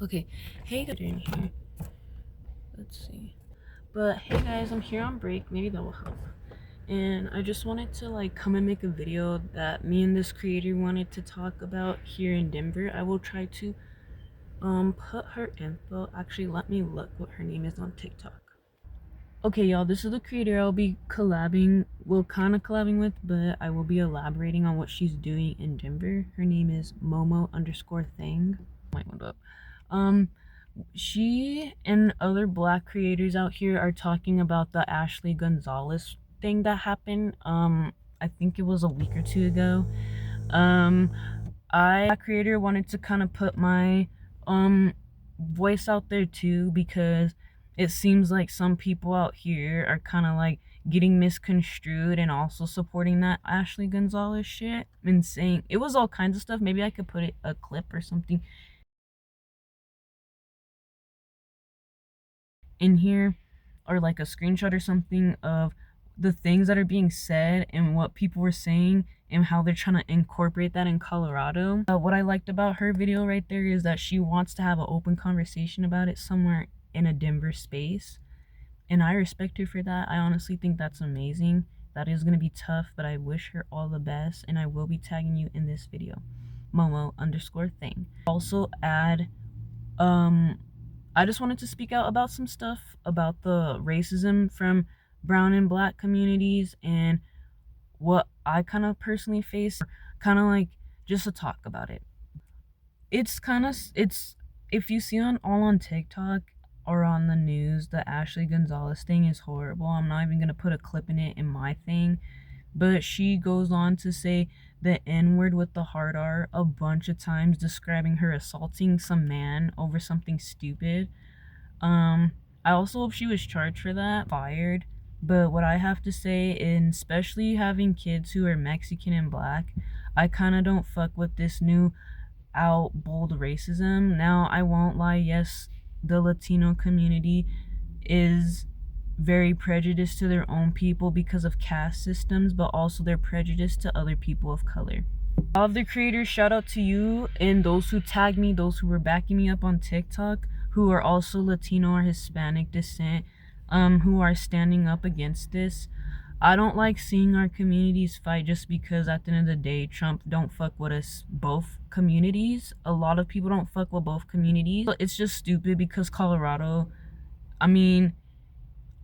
Okay, hey guys, in here. Let's see. But hey guys, I'm here on break. Maybe that will help. And I just wanted to come and make a video that me and this creator wanted to talk about here in Denver. I will try to put her info. Actually, let me look what her name is on TikTok. Okay, y'all, this is the creator I'll be kind of collabing with, but I will be elaborating on what she's doing in Denver. Her name is Momo_thing. Might went up. Um, she and other black creators out here are talking about the Ashley Gonzalez thing that happened. I think it was a week or two ago. I, creator, wanted to kind of put my voice out there too, because it seems like some people out here are kind of getting misconstrued and also supporting that Ashley Gonzalez shit and saying it was all kinds of stuff. Maybe I could put a clip or something in here, or a screenshot or something of the things that are being said and what people were saying and how they're trying to incorporate that in Colorado. What I liked about her video right there is that she wants to have an open conversation about it somewhere in a Denver space, and I respect her for that. I honestly think that's amazing. That is going to be tough, but I wish her all the best, and I will be tagging you in this video. Momo_thing. Also add I just wanted to speak out about some stuff about the racism from brown and black communities and what I kind of personally face, kind of just to talk about it. It's if you see on TikTok or on the news, the Ashley Gonzalez thing is horrible. I'm not even gonna put a clip in it in my thing, but she goes on to say the N-word with the hard R a bunch of times, describing her assaulting some man over something stupid. I also hope she was charged for that, fired. But what I have to say, and especially having kids who are Mexican and black, I kind of don't fuck with this new out bold racism. Now, I won't lie, yes, the Latino community is very prejudiced to their own people because of caste systems, but also they're prejudiced to other people of color. All of the creators, shout out to you and those who tagged me, those who were backing me up on TikTok, who are also Latino or Hispanic descent, who are standing up against this. I don't like seeing our communities fight just because at the end of the day, Trump don't fuck with us both communities. A lot of people don't fuck with both communities. It's just stupid because Colorado, I mean,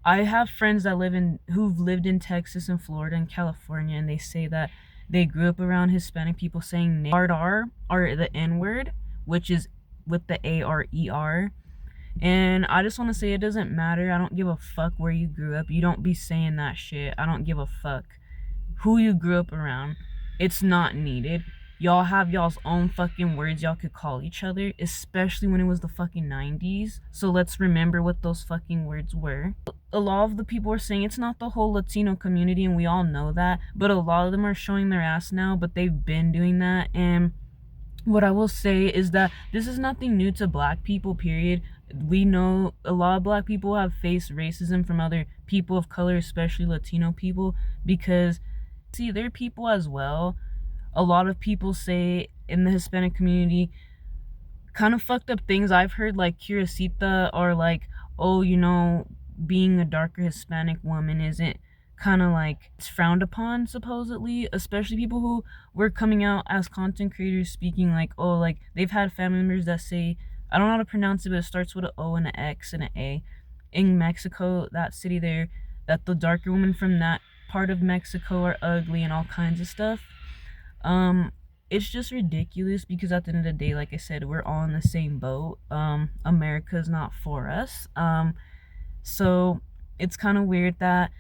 I have friends that who've lived in Texas and Florida and California, and they say that they grew up around Hispanic people saying hard R or the N word, which is with the ARER. And I just want to say it doesn't matter. I don't give a fuck where you grew up. You don't be saying that shit. I don't give a fuck who you grew up around. It's not needed. Y'all have y'all's own fucking words y'all could call each other, especially when it was the fucking 90s. So let's remember what those fucking words were. A lot of the people are saying it's not the whole Latino community, and we all know that, but a lot of them are showing their ass now, but they've been doing that. And what I will say is that this is nothing new to black people, period. We know a lot of black people have faced racism from other people of color, especially Latino people, because see, they're people as well. A lot of people say in the Hispanic community kind of fucked up things I've heard, like Curacita, or oh, being a darker Hispanic woman isn't kind of it's frowned upon, supposedly, especially people who were coming out as content creators speaking oh, they've had family members that say, I don't know how to pronounce it, but it starts with an O and an X and an A, in Mexico, that city there, that the darker women from that part of Mexico are ugly and all kinds of stuff. It's just ridiculous because at the end of the day, like I said, we're all in the same boat. America's not for us. So it's kind of weird that,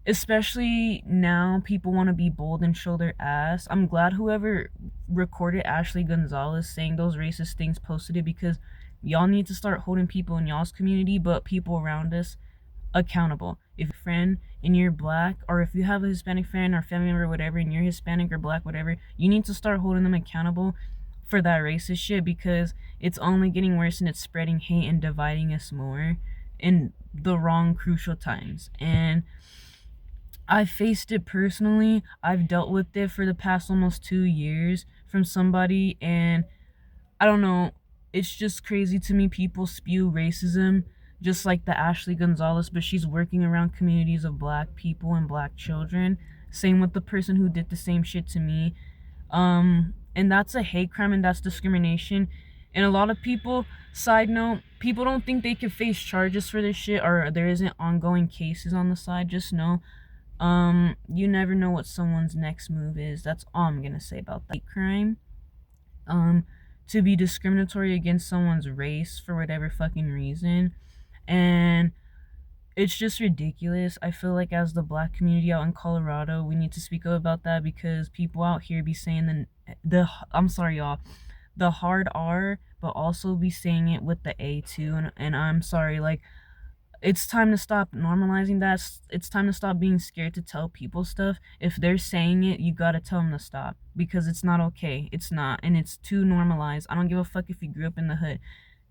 especially now, people want to be bold and show their ass. I'm glad whoever recorded Ashley Gonzalez saying those racist things posted it, because y'all need to start holding people in y'all's community, but people around us, accountable. If you're a friend and you're black, or if you have a Hispanic friend or family member or whatever, and you're Hispanic or black, whatever, you need to start holding them accountable for that racist shit, because it's only getting worse and it's spreading hate and dividing us more in the wrong crucial times. And I faced it personally. I've dealt with it for the past almost 2 years from somebody, and I don't know, it's just crazy to me. People spew racism just like the Ashley Gonzalez, but she's working around communities of black people and black children. Same with the person who did the same shit to me. And that's a hate crime and that's discrimination. And a lot of people, side note, people don't think they can face charges for this shit or there isn't ongoing cases on the side. Just know, you never know what someone's next move is. That's all I'm gonna say about that. Hate crime, to be discriminatory against someone's race for whatever fucking reason. And it's just ridiculous. I feel like as the black community out in Colorado, we need to speak up about that because people out here be saying the I'm sorry y'all, the hard R, but also be saying it with the A too. And I'm sorry, like, it's time to stop normalizing that. It's time to stop being scared to tell people stuff. If they're saying it, you gotta tell them to stop because it's not okay. It's not, and it's too normalized. I don't give a fuck if you grew up in the hood.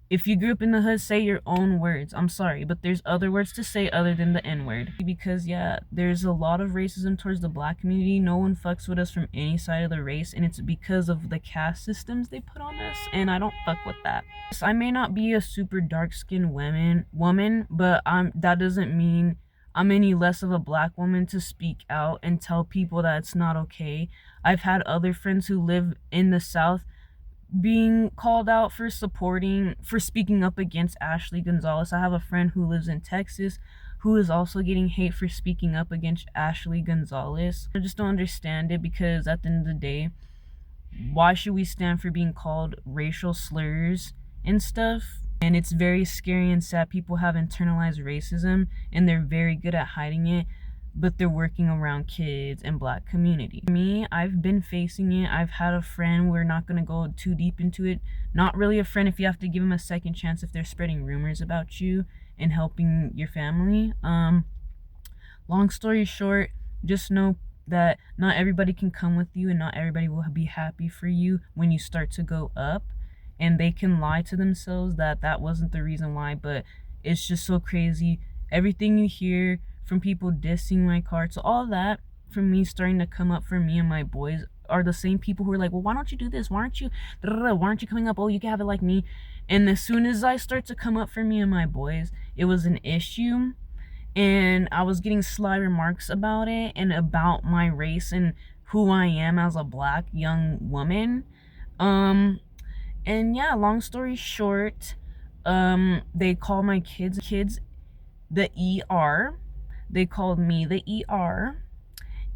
If you grew up in the hood, say your own words. I'm sorry, but there's other words to say other than the N-word. Because, yeah, there's a lot of racism towards the black community. No one fucks with us from any side of the race, and it's because of the caste systems they put on us, and I don't fuck with that. I may not be a super dark-skinned woman, but that doesn't mean I'm any less of a black woman to speak out and tell people that it's not okay. I've had other friends who live in the South being called out for speaking up against Ashley Gonzalez. I have a friend who lives in Texas who is also getting hate for speaking up against Ashley Gonzalez. I just don't understand it because at the end of the day, why should we stand for being called racial slurs and stuff? And it's very scary and sad. People have internalized racism and they're very good at hiding it, but they're working around kids and black community. Me, I've been facing it. I've had a friend, we're not going to go too deep into it. Not really a friend if you have to give them a second chance if they're spreading rumors about you and helping your family. Long story short, just know that not everybody can come with you and not everybody will be happy for you when you start to go up. And they can lie to themselves that that wasn't the reason why, but it's just so crazy. Everything you hear from people dissing my card, so all that from me starting to come up for me and my boys are the same people who are like, well, why don't you do this? Why aren't you coming up? Oh, you can have it like me. And as soon as I start to come up for me and my boys, it was an issue. And I was getting sly remarks about it and about my race and who I am as a black young woman. And yeah, long story short, they call my kids the ER. They called me the ER.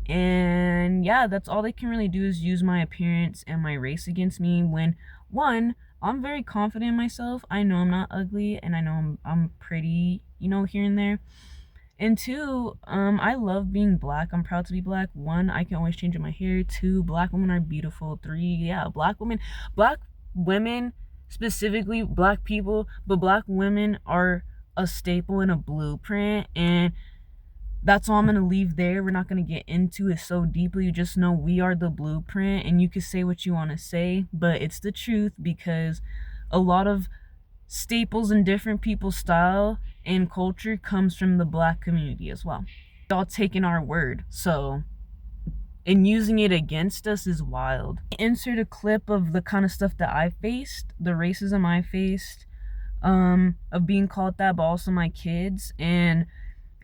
And yeah, that's all they can really do is use my appearance and my race against me when, one, I'm very confident in myself. I know I'm not ugly and I know I'm pretty, here and there. And two, I love being black. I'm proud to be black. One, I can always change my hair. Two, black women are beautiful. Three, yeah, black women, specifically black people, but black women are a staple and a blueprint, and that's all I'm going to leave there. We're not going to get into it so deeply. You just know we are the blueprint, and you can say what you want to say, but it's the truth because a lot of staples in different people's style and culture comes from the black community as well. Y'all taking our word, and using it against us is wild. Insert a clip of the kind of stuff that I faced, the racism I faced, of being called that, but also my kids. And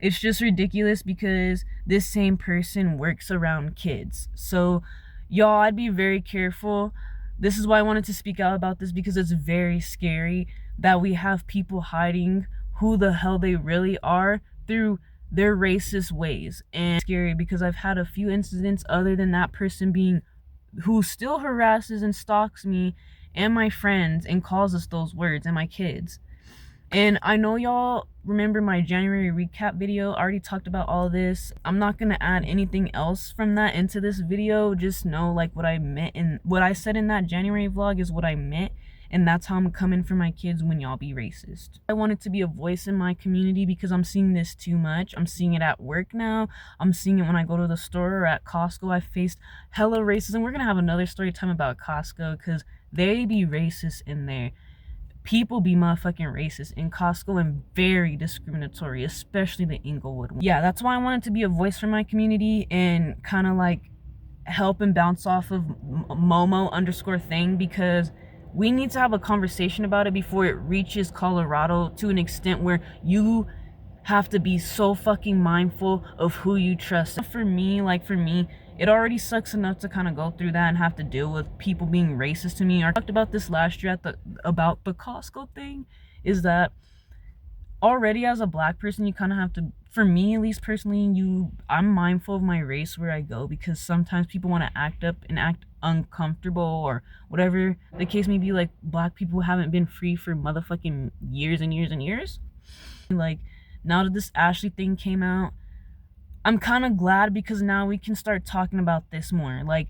it's just ridiculous because this same person works around kids. So y'all, I'd be very careful. This is why I wanted to speak out about this, because it's very scary that we have people hiding who the hell they really are through their racist ways. And it's scary because I've had a few incidents other than that person being who still harasses and stalks me and my friends and calls us those words and my kids. And I know y'all remember my January recap video. I already talked about all this. I'm not going to add anything else from that into this video. Just know like what I meant and what I said in that January vlog is what I meant. And that's how I'm coming for my kids when y'all be racist. I wanted to be a voice in my community because I'm seeing this too much. I'm seeing it at work now. I'm seeing it when I go to the store or at Costco. I faced hella racism. We're going to have another story time about Costco because they be racist in there. People be motherfucking racist in Costco and very discriminatory, especially the Inglewood one. Yeah, that's why I wanted to be a voice for my community and kind of like help and bounce off of Momo_thing because We need to have a conversation about it before it reaches Colorado to an extent where you have to be so fucking mindful of who you trust. For me, it already sucks enough to kind of go through that and have to deal with people being racist to me. I talked about this last year about the Costco thing, is that already as a black person you kind of have to, for me at least personally, I'm mindful of my race where I go, because sometimes people want to act up and act uncomfortable or whatever the case may be. Like, black people haven't been free for motherfucking years and years and years. Like, now that this Ashley thing came out, I'm kind of glad, because now we can start talking about this more. Like,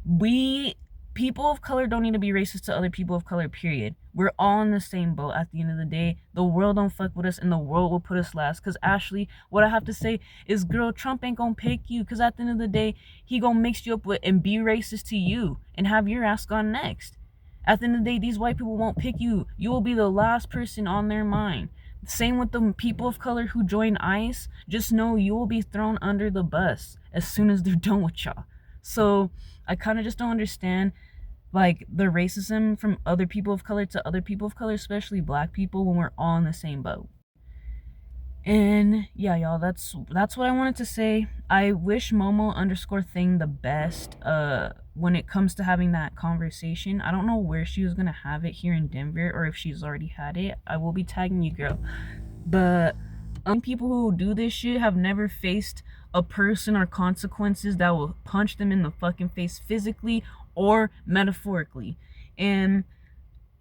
we people of color don't need to be racist to other people of color, period. We're all in the same boat at the end of the day. The world don't fuck with us, and the world will put us last. Because Ashley, what I have to say is, girl, Trump ain't gonna pick you, because at the end of the day, he gonna mix you up with and be racist to you and have your ass gone next. At the end of the day, these white people won't pick you. You will be the last person on their mind. Same with the people of color who join ICE. Just know you will be thrown under the bus as soon as they're done with y'all. So I kind of just don't understand, like, the racism from other people of color to other people of color, especially black people, when we're all in the same boat. And yeah, y'all, that's what I wanted to say. I wish Momo underscore thing the best when it comes to having that conversation. I don't know where she was gonna have it here in Denver, or if she's already had it. I will be tagging you, girl. But people who do this shit have never faced a person or consequences that will punch them in the fucking face physically or metaphorically. And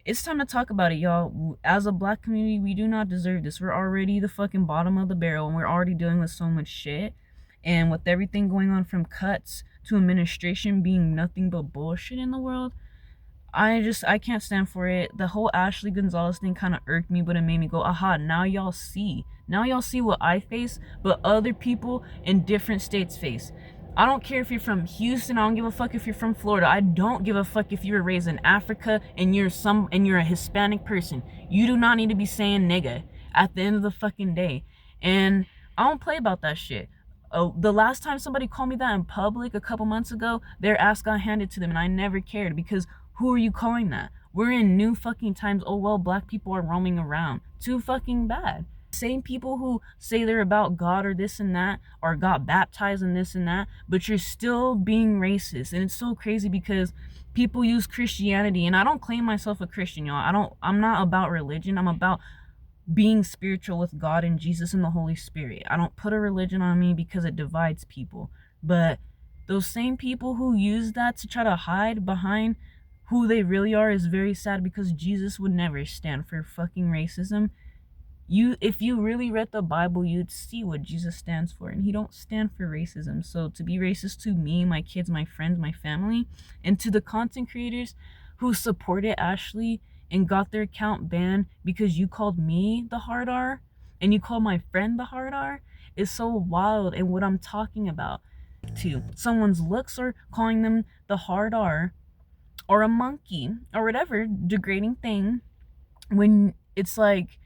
it's time to talk about it, y'all. As a black community, we do not deserve this. We're already the fucking bottom of the barrel, and we're already dealing with so much shit. And with everything going on, from cuts to administration being nothing but bullshit in the world, I can't stand for it. The whole Ashley Gonzalez thing kind of irked me, but it made me go, aha, now y'all see. Now y'all see what I face, but other people in different states face. I don't care if you're from Houston. I don't give a fuck if you're from Florida. I don't give a fuck if you were raised in Africa and you're a Hispanic person. You do not need to be saying nigga at the end of the fucking day. And I don't play about that shit. Oh, the last time somebody called me that in public a couple months ago, their ass got handed to them, and I never cared, because who are you calling that? We're in new fucking times. Oh well, black people are roaming around. Too fucking bad. Same people who say they're about God or this and that, or got baptized and this and that, but you're still being racist. And it's so crazy, because people use Christianity, and I don't claim myself a Christian, y'all. I'm not about religion. I'm about being spiritual with God and Jesus and the Holy Spirit. I don't put a religion on me, because it divides people. But those same people who use that to try to hide behind who they really are is very sad, because Jesus would never stand for fucking racism. If you really read the Bible, you'd see what Jesus stands for, and he don't stand for racism. So to be racist to me, my kids, my friends, my family, and to the content creators who supported Ashley and got their account banned because you called me the hard R and you called my friend the hard R, is so wild. And what I'm talking about, to someone's looks, or calling them the hard R or a monkey or whatever degrading thing, when it's like,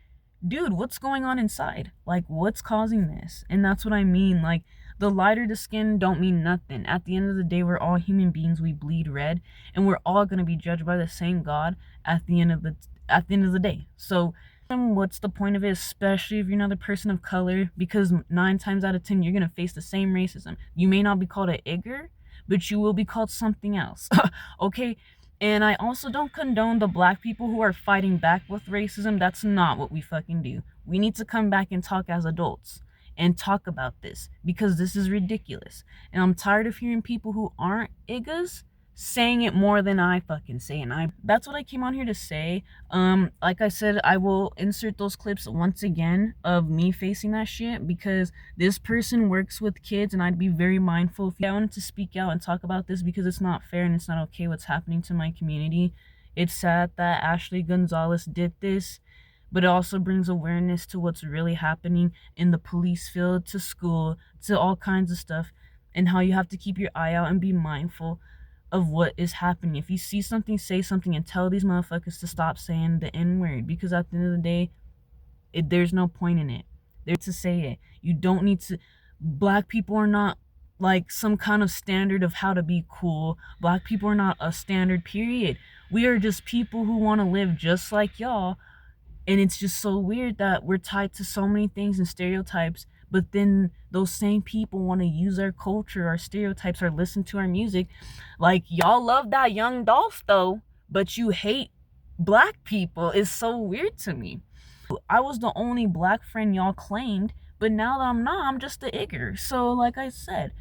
dude, what's going on inside? Like, what's causing this? And that's what I mean. Like, the lighter the skin don't mean nothing. At the end of the day, we're all human beings. We bleed red, and we're all gonna be judged by the same God at the end of the day. So what's the point of it, especially if you're another person of color? Because 9 times out of 10 you're gonna face the same racism. You may not be called an igger, but you will be called something else. Okay. And I also don't condone the black people who are fighting back with racism. That's not what we fucking do. We need to come back and talk as adults and talk about this, because this is ridiculous. And I'm tired of hearing people who aren't iggas saying it more than I fucking say. And that's what I came on here to say. Like I said, I will insert those clips once again of me facing that shit, because this person works with kids, and I'd be very mindful. If I wanted to speak out and talk about this, because it's not fair and it's not okay what's happening to my community. It's sad that Ashley Gonzalez did this, but it also brings awareness to what's really happening in the police field, to school, to all kinds of stuff, and how you have to keep your eye out and be mindful of what is happening. If you see something, say something, and tell these motherfuckers to stop saying the N-word, because at the end of the day, there's no point in it. They're to say it. You don't need to. Black people are not like some kind of standard of how to be cool. Black people are not a standard, period. We are just people who want to live just like y'all. And it's just so weird that we're tied to so many things and stereotypes, but then those same people want to use our culture, our stereotypes, or listen to our music. Like, y'all love that Young Dolph though, but you hate black people. It's so weird to me. I was the only black friend y'all claimed, but now that I'm not, I'm just the igger. So like I said,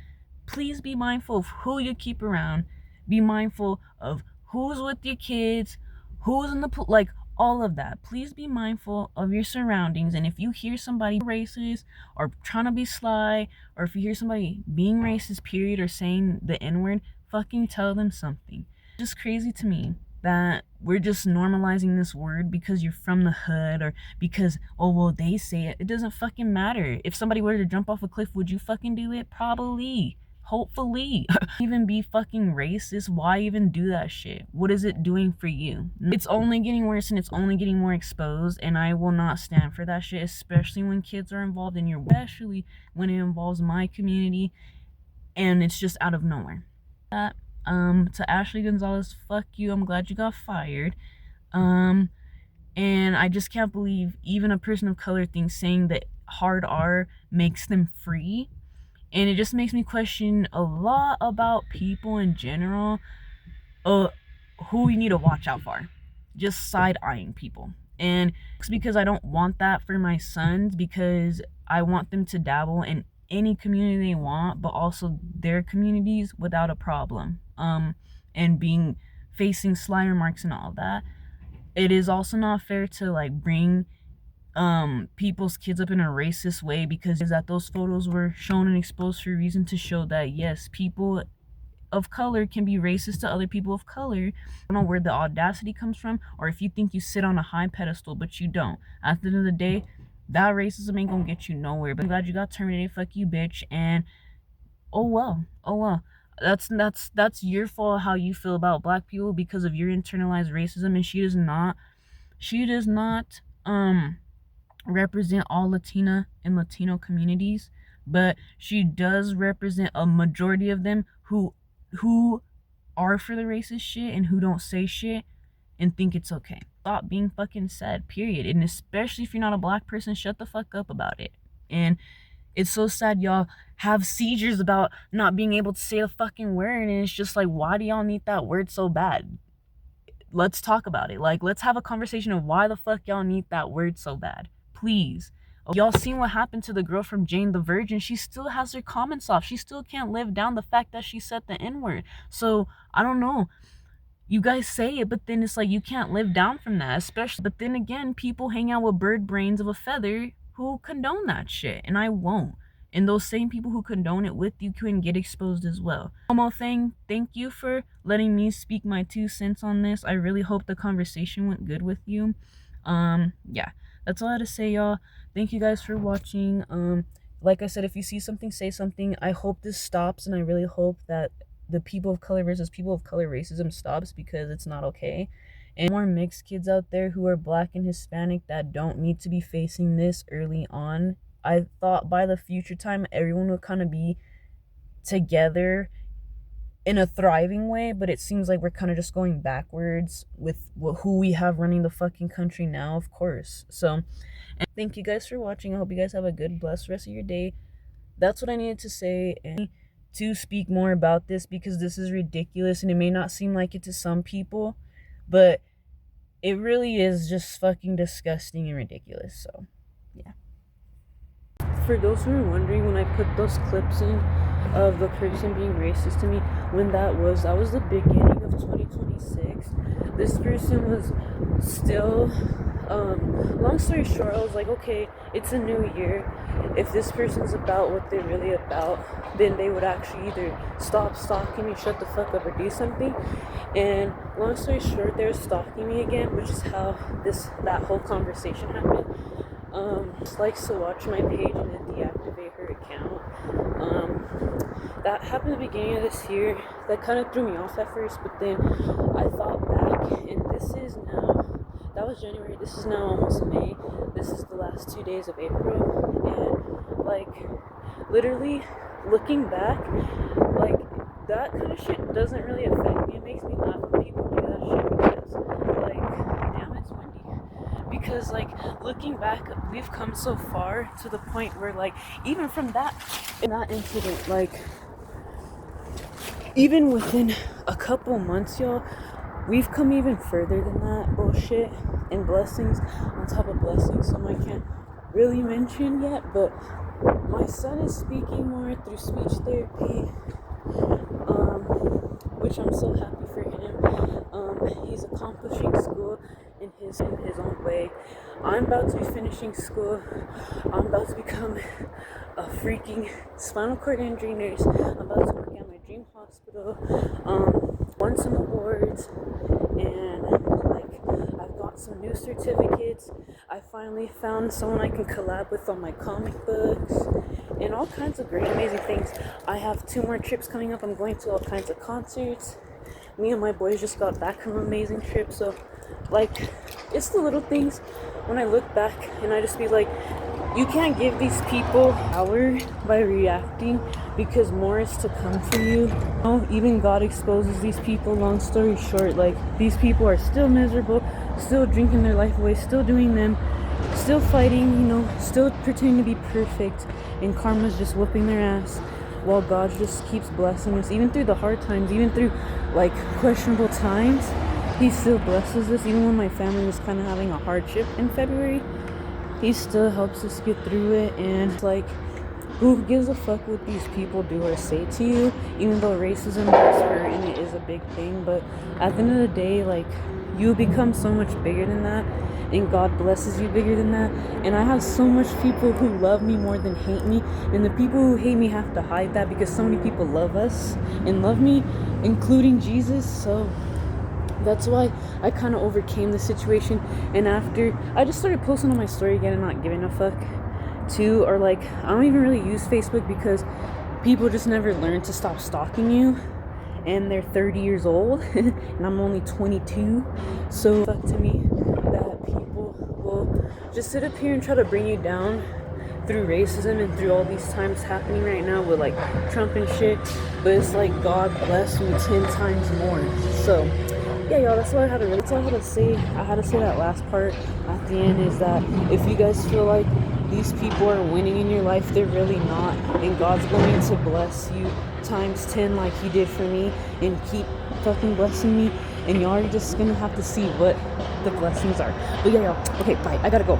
please be mindful of who you keep around. Be mindful of who's with your kids, who's in the like all of that. Please be mindful of your surroundings. And if you hear somebody racist or trying to be sly, or if you hear somebody being racist, period, or saying the N-word, fucking tell them something. It's just crazy to me that we're just normalizing this word because you're from the hood, or because, oh well, they say it. It doesn't fucking matter. If somebody were to jump off a cliff, would you fucking do it? Probably. Hopefully. Even be fucking racist. Why even do that shit? What is it doing for you? It's only getting worse, and it's only getting more exposed, and I will not stand for that shit, especially when kids are involved in your, especially when it involves my community and it's just out of nowhere. To Ashley Gonzalez, fuck you. I'm glad you got fired. And I just can't believe even a person of color thinks saying that hard R makes them free. And it just makes me question a lot about people in general, who we need to watch out for. Just side-eyeing people. And it's because I don't want that for my sons, because I want them to dabble in any community they want, but also their communities without a problem. And being facing sly remarks and all that. It is also not fair to like bring people's kids up in a racist way, because that those photos were shown and exposed for a reason, to show that yes, people of color can be racist to other people of color. I don't know where the audacity comes from, or if you think you sit on a high pedestal, but you don't. At the end of the day, that racism ain't gonna get you nowhere. But I'm glad you got terminated. Fuck you, bitch. And oh well. That's your fault how you feel about black people because of your internalized racism. And she does not represent all Latina and Latino communities, but she does represent a majority of them who are for the racist shit and who don't say shit and think it's okay. Stop being fucking sad, period. And especially if you're not a black person, shut the fuck up about it. And it's so sad y'all have seizures about not being able to say a fucking word, and it's just like, why do y'all need that word so bad? Let's talk about it. Like, let's have a conversation of why the fuck y'all need that word so bad. Please. Y'all seen what happened to the girl from Jane the Virgin? She still has her comments off. She still can't live down the fact that she said the N-word. So, I don't know. You guys say it, but then it's like you can't live down from that, especially. But then again, people hang out with bird brains of a feather who condone that shit, and I won't. And those same people who condone it with you can get exposed as well. One more thing, thank you for letting me speak my 2 cents on this. I really hope the conversation went good with you. Yeah, that's all I had to say, y'all. Thank you guys for watching. Like I said, if you see something, say something. I hope this stops, and I really hope that the people of color versus people of color racism stops, because it's not okay. And more mixed kids out there who are black and Hispanic that don't need to be facing this early on. I thought by the future time everyone would kind of be together in a thriving way, but it seems like we're kind of just going backwards with who we have running the fucking country now, of course. So, and thank you guys for watching. I hope you guys have a good, blessed rest of your day. That's what I needed to say, and to speak more about this, because this is ridiculous, and it may not seem like it to some people, but it really is just fucking disgusting and ridiculous. So, yeah. For those who are wondering, when I put those clips in of the person being racist to me, when that was the beginning of 2026. This person was still, long story short, I was like, okay, it's a new year. If this person's about what they're really about, then they would actually either stop stalking me, shut the fuck up, or do something. And long story short, they're stalking me again, which is how that whole conversation happened. Just likes to watch my page and then deactivate her account. That happened at the beginning of this year. That kind of threw me off at first, but then I thought back, and that was January, this is now almost May. This is the last 2 days of April, and like literally looking back, like, that kind of shit doesn't really affect me. It makes me laugh when people do that shit because, like, damn, it's windy. Because, like, looking back, we've come so far to the point where, like, even from that incident, like, even within a couple months, y'all, we've come even further than that bullshit, and blessings on top of blessings. Some I can't really mention yet, but my son is speaking more through speech therapy, which I'm so happy for him. He's accomplishing school in his own way. I'm about to be finishing school. I'm about to become a freaking spinal cord injury nurse. I'm about to work at my dream hospital. Won some awards, and like, I've got some new certificates. I finally found someone I can collab with on my comic books, and all kinds of great, amazing things. I have 2 more trips coming up. I'm going to all kinds of concerts. Me and my boys just got back from an amazing trip. So, like, it's the little things when I look back, and I just be like, you can't give these people power by reacting, because more is to come for you. Even God exposes these people. Long story short, like, these people are still miserable, still drinking their life away, still doing them, still fighting, still pretending to be perfect, and karma's just whooping their ass, while God just keeps blessing us, even through the hard times, even through, like, questionable times. He still blesses us. Even when my family was kind of having a hardship in February, he still helps us get through it. And it's like, who gives a fuck what these people do or say to you? Even though racism does hurt and it is a big thing, but at the end of the day, like, you become so much bigger than that, and God blesses you bigger than that. And I have so much people who love me more than hate me, and the people who hate me have to hide that, because so many people love us and love me, including Jesus. So that's why I kind of overcame the situation. And after, I just started posting on my story again and not giving a fuck too. Or, like, I don't even really use Facebook, because people just never learn to stop stalking you, and they're 30 years old and I'm only 22. So fuck to me that people will just sit up here and try to bring you down through racism and through all these times happening right now with, like, Trump and shit. But it's like, God bless me 10 times more. So yeah, y'all, that's all I had to say. I had to say that last part at the end, is that if you guys feel like these people are winning in your life, they're really not, and God's going to bless you times 10 like he did for me, and keep fucking blessing me, and y'all are just gonna have to see what the blessings are. But yeah, y'all, okay, bye, I gotta go.